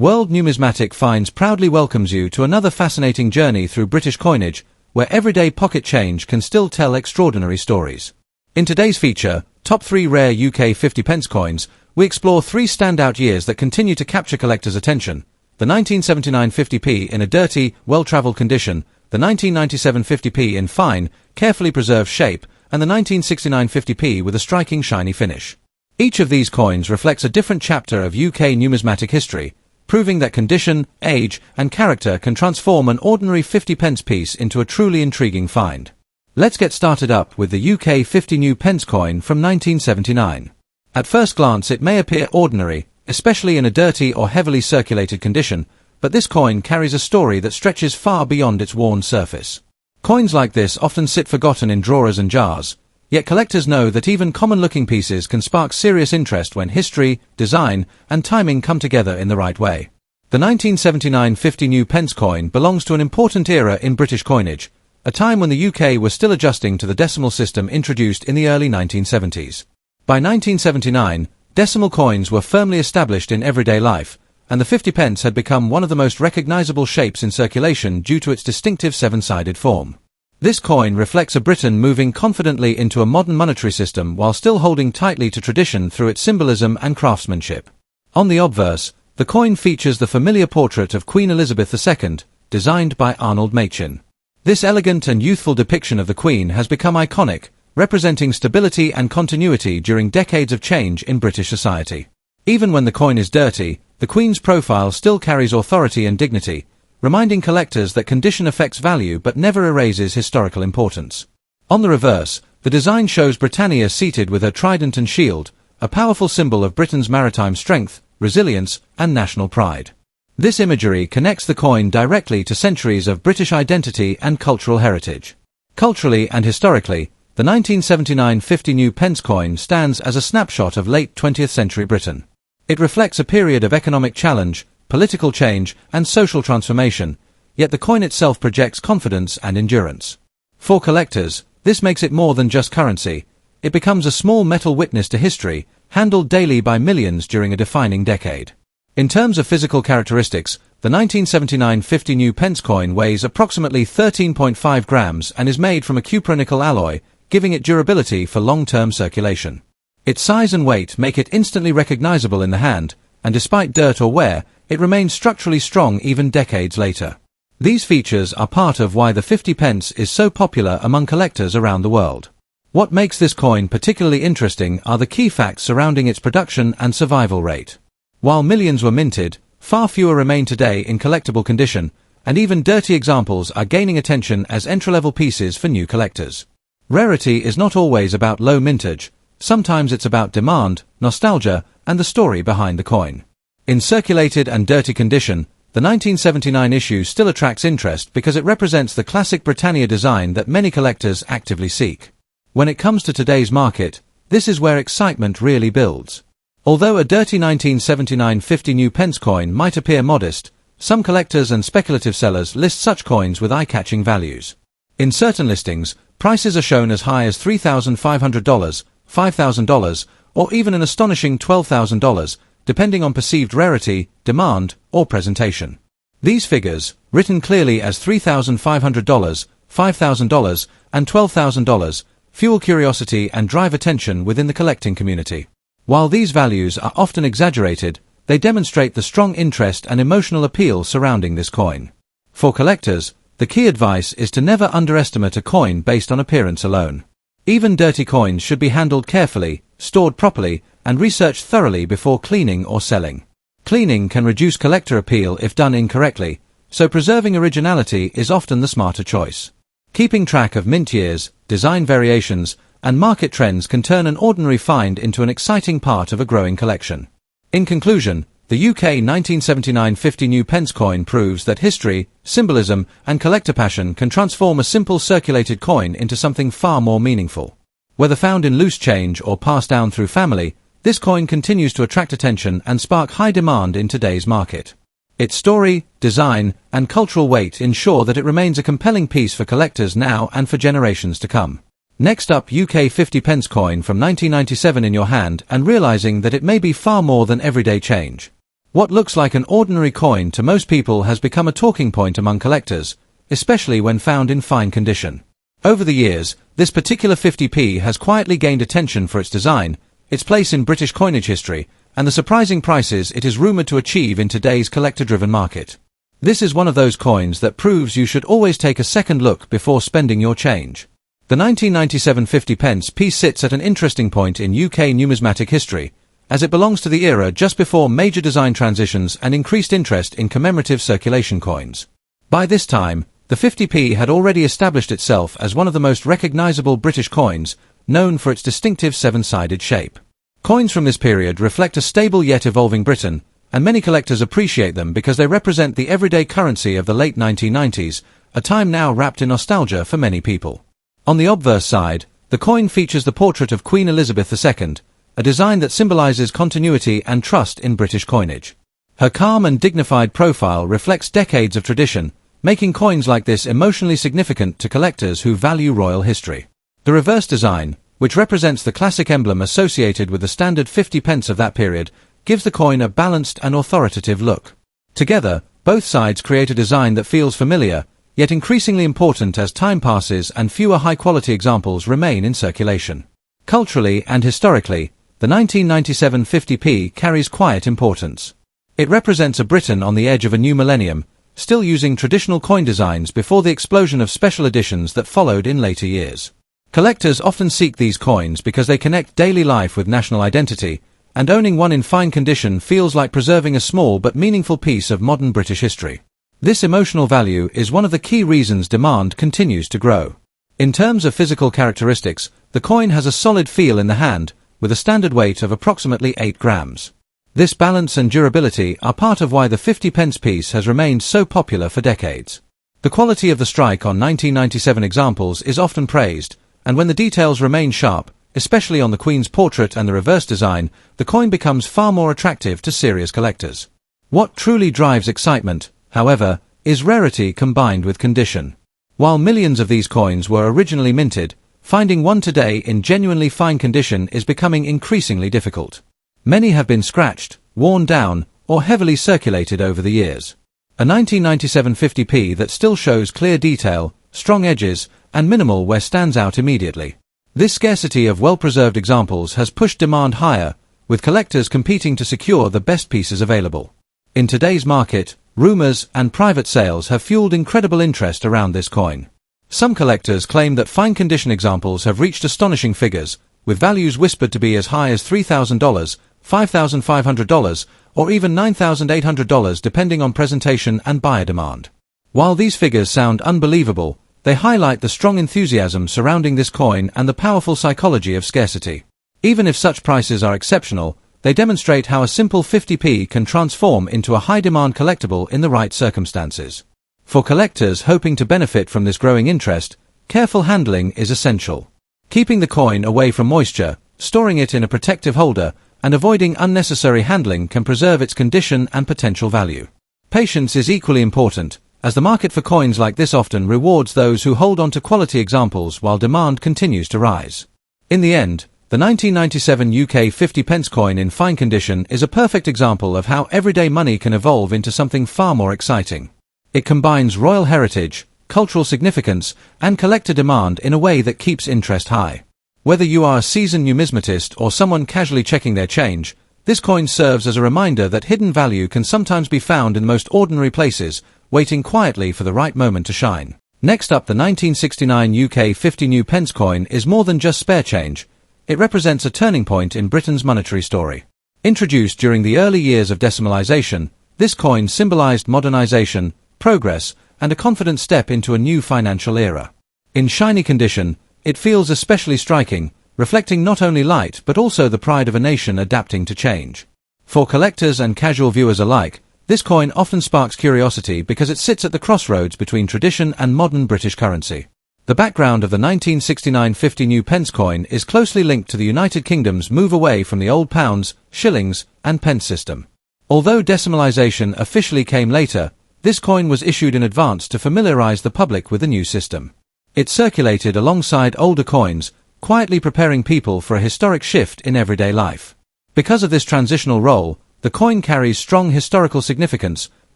World Numismatic Finds proudly welcomes you to another fascinating journey through British coinage, where everyday pocket change can still tell extraordinary stories. In today's feature, Top 3 Rare UK 50p Coins, we explore 3 standout years that continue to capture collectors' attention: the 1979 50p in a dirty, well-travelled condition, the 1997 50p in fine, carefully preserved shape, and the 1969 50p with a striking shiny finish. Each of these coins reflects a different chapter of UK numismatic history, proving that condition, age, and character can transform an ordinary 50p piece into a truly intriguing find. Let's get started up with the UK 50p coin from 1979. At first glance it may appear ordinary, especially in a dirty or heavily circulated condition, but this coin carries a story that stretches far beyond its worn surface. Coins like this often sit forgotten in drawers and jars, yet collectors know that even common-looking pieces can spark serious interest when history, design, and timing come together in the right way. The 1979 50p coin belongs to an important era in British coinage, a time when the UK was still adjusting to the decimal system introduced in the early 1970s. By 1979, decimal coins were firmly established in everyday life, and the 50p had become one of the most recognizable shapes in circulation due to its distinctive 7-sided form. This coin reflects a Britain moving confidently into a modern monetary system while still holding tightly to tradition through its symbolism and craftsmanship. On the obverse, the coin features the familiar portrait of Queen Elizabeth II, designed by Arnold Machin. This elegant and youthful depiction of the Queen has become iconic, representing stability and continuity during decades of change in British society. Even when the coin is dirty, the Queen's profile still carries authority and dignity, reminding collectors that condition affects value but never erases historical importance. On the reverse, the design shows Britannia seated with her trident and shield, a powerful symbol of Britain's maritime strength, resilience, and national pride. This imagery connects the coin directly to centuries of British identity and cultural heritage. Culturally and historically, the 1979 50p coin stands as a snapshot of late 20th century Britain. It reflects a period of economic challenge, political change, and social transformation, yet the coin itself projects confidence and endurance. For collectors, this makes it more than just currency. It becomes a small metal witness to history, handled daily by millions during a defining decade. In terms of physical characteristics, the 1979 50p coin weighs approximately 13.5 grams and is made from a cupronickel alloy, giving it durability for long-term circulation. Its size and weight make it instantly recognizable in the hand, and despite dirt or wear, it remains structurally strong even decades later. These features are part of why the 50p is so popular among collectors around the world. What makes this coin particularly interesting are the key facts surrounding its production and survival rate. While millions were minted, far fewer remain today in collectible condition, and even dirty examples are gaining attention as entry-level pieces for new collectors. Rarity is not always about low mintage. Sometimes it's about demand, nostalgia, and the story behind the coin. In circulated and dirty condition, the 1979 issue still attracts interest because it represents the classic Britannia design that many collectors actively seek. When it comes to today's market, this is where excitement really builds. Although a dirty 1979 50p coin might appear modest, some collectors and speculative sellers list such coins with eye-catching values. In certain listings, prices are shown as high as $3,500, $5,000, or even an astonishing $12,000, depending on perceived rarity, demand, or presentation. These figures, written clearly as $3,500, $5,000, and $12,000, fuel curiosity and drive attention within the collecting community. While these values are often exaggerated, they demonstrate the strong interest and emotional appeal surrounding this coin. For collectors, the key advice is to never underestimate a coin based on appearance alone. Even dirty coins should be handled carefully, stored properly, and researched thoroughly before cleaning or selling. Cleaning can reduce collector appeal if done incorrectly, so preserving originality is often the smarter choice. Keeping track of mint years, design variations, and market trends can turn an ordinary find into an exciting part of a growing collection. In conclusion, the UK 1979 50p coin proves that history, symbolism, and collector passion can transform a simple circulated coin into something far more meaningful. Whether found in loose change or passed down through family, this coin continues to attract attention and spark high demand in today's market. Its story, design, and cultural weight ensure that it remains a compelling piece for collectors now and for generations to come. Next up, UK 50p coin from 1997 in your hand and realizing that it may be far more than everyday change. What looks like an ordinary coin to most people has become a talking point among collectors, especially when found in fine condition. Over the years, this particular 50p has quietly gained attention for its design, its place in British coinage history, and the surprising prices it is rumoured to achieve in today's collector-driven market. This is one of those coins that proves you should always take a second look before spending your change. The 1997 50p piece sits at an interesting point in UK numismatic history, as it belongs to the era just before major design transitions and increased interest in commemorative circulation coins. By this time, the 50p had already established itself as one of the most recognisable British coins, known for its distinctive seven-sided shape. Coins from this period reflect a stable yet evolving Britain, and many collectors appreciate them because they represent the everyday currency of the late 1990s, a time now wrapped in nostalgia for many people. On the obverse side, the coin features the portrait of Queen Elizabeth II, a design that symbolises continuity and trust in British coinage. Her calm and dignified profile reflects decades of tradition, making coins like this emotionally significant to collectors who value royal history. The reverse design, which represents the classic emblem associated with the standard 50p of that period, gives the coin a balanced and authoritative look. Together, both sides create a design that feels familiar, yet increasingly important as time passes and fewer high-quality examples remain in circulation. Culturally and historically, the 1997 50p carries quiet importance. It represents a Britain on the edge of a new millennium, still using traditional coin designs before the explosion of special editions that followed in later years. Collectors often seek these coins because they connect daily life with national identity, and owning one in fine condition feels like preserving a small but meaningful piece of modern British history. This emotional value is one of the key reasons demand continues to grow. In terms of physical characteristics, the coin has a solid feel in the hand, with a standard weight of approximately 8 grams. This balance and durability are part of why the 50p piece has remained so popular for decades. The quality of the strike on 1997 examples is often praised, and when the details remain sharp, especially on the Queen's portrait and the reverse design, the coin becomes far more attractive to serious collectors. What truly drives excitement, however, is rarity combined with condition. While millions of these coins were originally minted, finding one today in genuinely fine condition is becoming increasingly difficult. Many have been scratched, worn down, or heavily circulated over the years. A 1997 50p that still shows clear detail, strong edges, and minimal wear stands out immediately. This scarcity of well-preserved examples has pushed demand higher, with collectors competing to secure the best pieces available. In today's market, rumors and private sales have fueled incredible interest around this coin. Some collectors claim that fine condition examples have reached astonishing figures, with values whispered to be as high as $3,000, $5,500, or even $9,800 depending on presentation and buyer demand. While these figures sound unbelievable, they highlight the strong enthusiasm surrounding this coin and the powerful psychology of scarcity. Even if such prices are exceptional, they demonstrate how a simple 50p can transform into a high-demand collectible in the right circumstances. For collectors hoping to benefit from this growing interest, careful handling is essential. Keeping the coin away from moisture, storing it in a protective holder, and avoiding unnecessary handling can preserve its condition and potential value. Patience is equally important, as the market for coins like this often rewards those who hold on to quality examples while demand continues to rise. In the end, the 1997 UK 50p coin in fine condition is a perfect example of how everyday money can evolve into something far more exciting. It combines royal heritage, cultural significance, and collector demand in a way that keeps interest high. Whether you are a seasoned numismatist or someone casually checking their change, this coin serves as a reminder that hidden value can sometimes be found in the most ordinary places, waiting quietly for the right moment to shine. Next up, the 1969 UK 50p coin is more than just spare change. It represents a turning point in Britain's monetary story. Introduced during the early years of decimalisation, this coin symbolised modernisation, progress, and a confident step into a new financial era. In shiny condition, it feels especially striking, reflecting not only light but also the pride of a nation adapting to change. For collectors and casual viewers alike, this coin often sparks curiosity because it sits at the crossroads between tradition and modern British currency. The background of the 1969 50p coin is closely linked to the United Kingdom's move away from the old pounds, shillings, and pence system. Although decimalisation officially came later, this coin was issued in advance to familiarise the public with the new system. It circulated alongside older coins, quietly preparing people for a historic shift in everyday life. Because of this transitional role, The coin carries strong historical significance,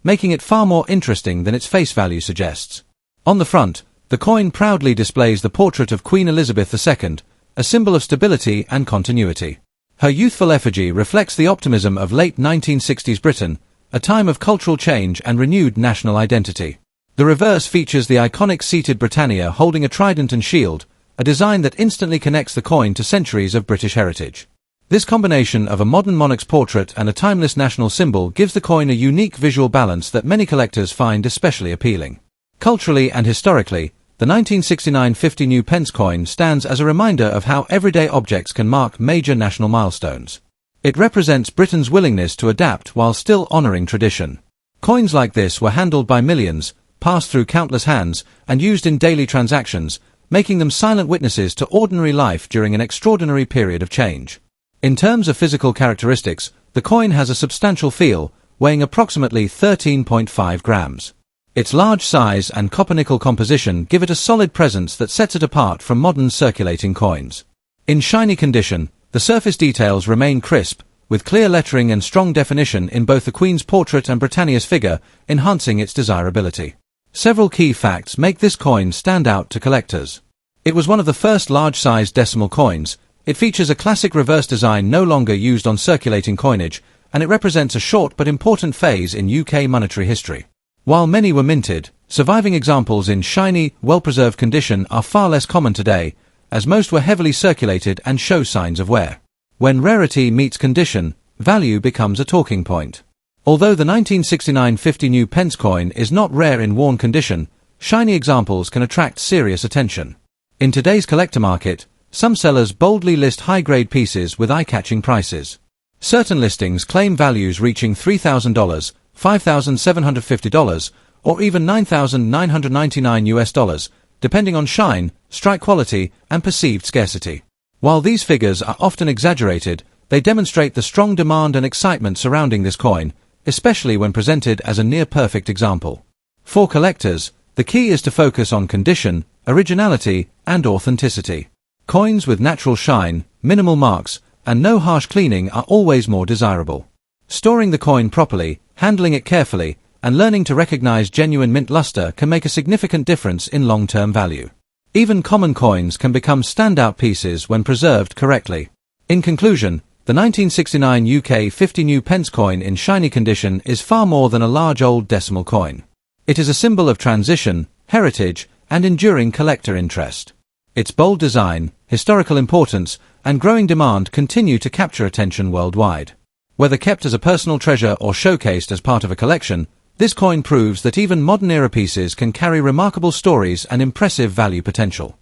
making it far more interesting than its face value suggests. On the front, the coin proudly displays the portrait of Queen Elizabeth II, a symbol of stability and continuity. Her youthful effigy reflects the optimism of late 1960s Britain, a time of cultural change and renewed national identity. The reverse features the iconic seated Britannia holding a trident and shield, a design that instantly connects the coin to centuries of British heritage. This combination of a modern monarch's portrait and a timeless national symbol gives the coin a unique visual balance that many collectors find especially appealing. Culturally and historically, the 1969 50 new pence coin stands as a reminder of how everyday objects can mark major national milestones. It represents Britain's willingness to adapt while still honoring tradition. Coins like this were handled by millions, passed through countless hands, and used in daily transactions, making them silent witnesses to ordinary life during an extraordinary period of change. In terms of physical characteristics, the coin has a substantial feel, weighing approximately 13.5 grams. Its large size and copper-nickel composition give it a solid presence that sets it apart from modern circulating coins. In shiny condition, the surface details remain crisp, with clear lettering and strong definition in both the Queen's portrait and Britannia's figure, enhancing its desirability. Several key facts make this coin stand out to collectors. It was one of the first large-sized decimal coins. It features a classic reverse design no longer used on circulating coinage, and it represents a short but important phase in UK monetary history. While many were minted, surviving examples in shiny, well-preserved condition are far less common today, as most were heavily circulated and show signs of wear. When rarity meets condition, value becomes a talking point. Although the 1969 50 new pence coin is not rare in worn condition, shiny examples can attract serious attention. In today's collector market, some sellers boldly list high-grade pieces with eye-catching prices. Certain listings claim values reaching $3,000, $5,750, or even $9,999 depending on shine, strike quality, and perceived scarcity. While these figures are often exaggerated, they demonstrate the strong demand and excitement surrounding this coin, especially when presented as a near-perfect example. For collectors, the key is to focus on condition, originality, and authenticity. Coins with natural shine, minimal marks, and no harsh cleaning are always more desirable. Storing the coin properly, handling it carefully, and learning to recognize genuine mint luster can make a significant difference in long-term value. Even common coins can become standout pieces when preserved correctly. In conclusion, the 1969 UK 50 new pence coin in shiny condition is far more than a large old decimal coin. It is a symbol of transition, heritage, and enduring collector interest. Its bold design, historical importance, and growing demand continue to capture attention worldwide. Whether kept as a personal treasure or showcased as part of a collection, this coin proves that even modern-era pieces can carry remarkable stories and impressive value potential.